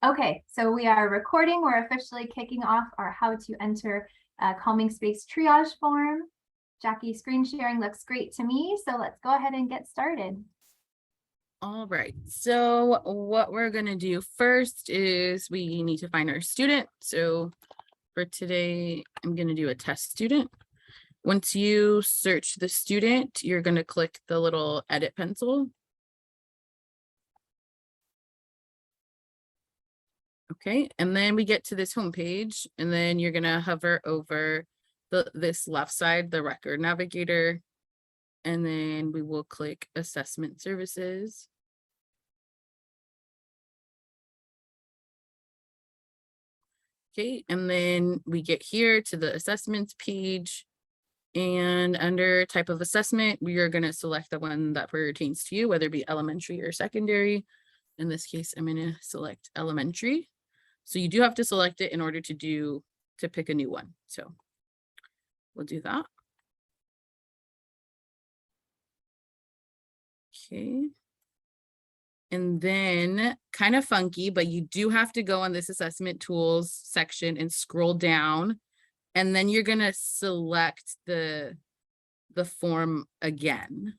Okay, so we are recording. We're officially kicking off our how to enter calming space triage form. Jackie, screen sharing looks great to me. So let's go ahead and get started. All right, so what we're gonna do first is we need to find our student. So for today, I'm gonna do a test student. Once you search the student, you're gonna click the little edit pencil. Okay, and then we get to this home page, and then you're gonna hover over this left side, the record navigator, and then we will click assessment services. Okay, and then we get here to the assessments page, and under type of assessment, we are going to select the one that pertains to you, whether it be elementary or secondary. In this case, I'm going to select elementary. So you do have to select it in order to pick a new one. So we'll do that. Okay. And then kind of funky, but you do have to go on this assessment tools section and scroll down. And then you're going to select the form again.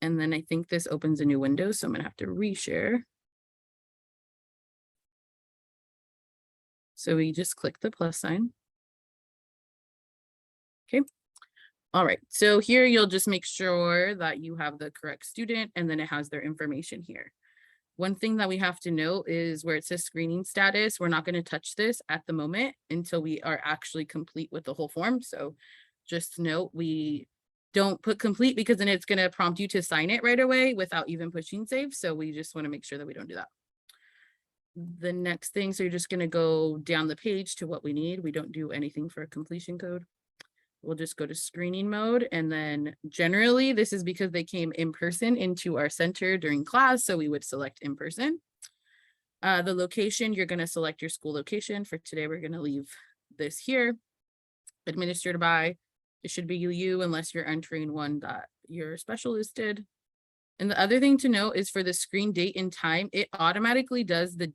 And then I think this opens a new window, so I'm going to have to reshare. So we just click the plus sign. Okay. All right. So here you'll just make sure that you have the correct student, and then it has their information here. One thing that we have to note is where it says screening status, we're not going to touch this at the moment until we are actually complete with the whole form. So just note, we don't put complete because then it's going to prompt you to sign it right away without even pushing save. So we just want to make sure that we don't do that. The next thing, so you're just going to go down the page to what we need. We don't do anything for a completion code. We'll just go to screening mode. And then generally this is because they came in person into our center during class. So we would select in person. The location, you're going to select your school location. For today, we're going to leave this here. Administered by, it should be you unless you're entering one that your specialist did. And the other thing to note is for the screen date and time, it automatically does the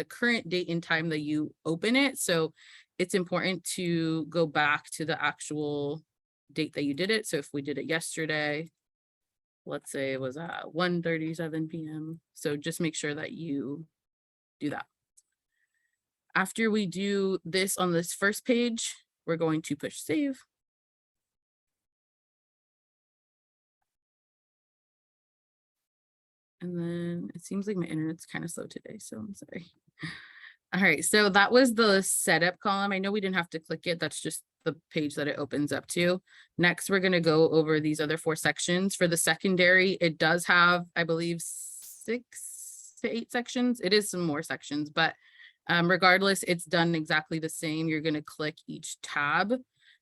current date and time that you open it. So it's important to go back to the actual date that you did it. So if we did it yesterday, let's say it was at 1:37 p.m. So just make sure that you do that. After we do this on this first page, we're going to push save. And then it seems like my internet's kind of slow today, so I'm sorry. All right, so that was the setup column. I know we didn't have to click it. That's just the page that it opens up to. Next, we're going to go over these other 4 sections. For the secondary, it does have, I believe, 6 to 8 sections. It is some more sections, but regardless, it's done exactly the same. You're going to click each tab,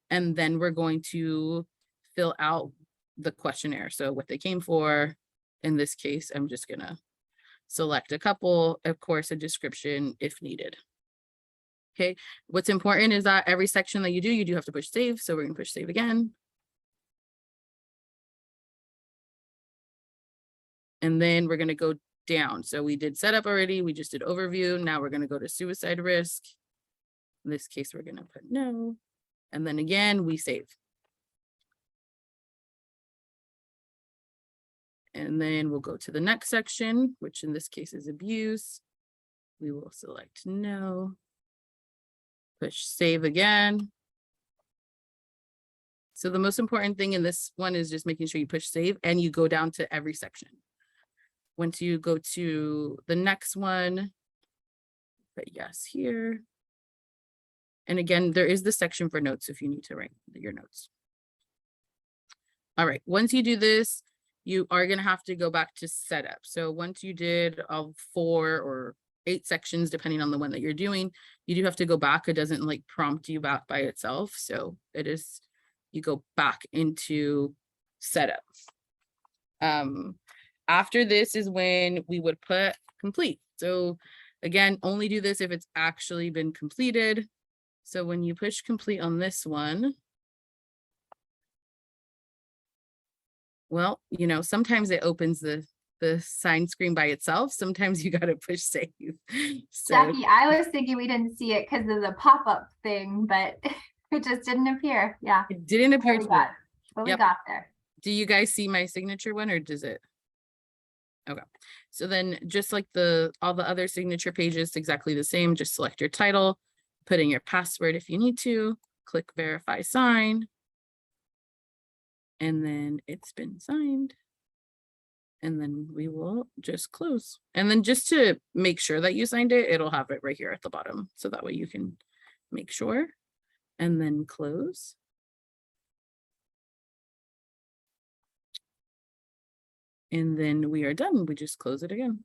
and then we're going to fill out the questionnaire. So what they came for. In this case, I'm just going to select a couple, of course, a description if needed. Okay, what's important is that every section that you do have to push save. So we're going to push save again. And then we're going to go down. So we did setup already. We just did overview. Now we're going to go to suicide risk. In this case, we're going to put no. And then again, we save. And then we'll go to the next section, which in this case is abuse. We will select no. Push save again. So the most important thing in this one is just making sure you push save and you go down to every section. Once you go to the next one, put yes here. And again, there is the section for notes if you need to write your notes. All right, once you do this, you are going to have to go back to setup. So once you did all 4 or 8 sections, depending on the one that you're doing, you do have to go back. It doesn't like prompt you back by itself. So it is, you go back into setup. After this is when we would put complete. So again, only do this if it's actually been completed. So when you push complete on this one, well, you know, sometimes it opens the the sign screen by itself, sometimes you gotta push save. So Jackie, I was thinking we didn't see it because of the pop-up thing, but it just didn't appear. Yeah. it didn't appear But we to got, me. but we Yep. got there. Do you guys see my signature one or does it? Okay, so then just like all the other signature pages, exactly the same, just select your title, put in your password if you need to, click verify sign. And then it's been signed. And then we will just close. And then just to make sure that you signed it, it'll have it right here at the bottom. So that way you can make sure and then close. And then we are done. We just close it again.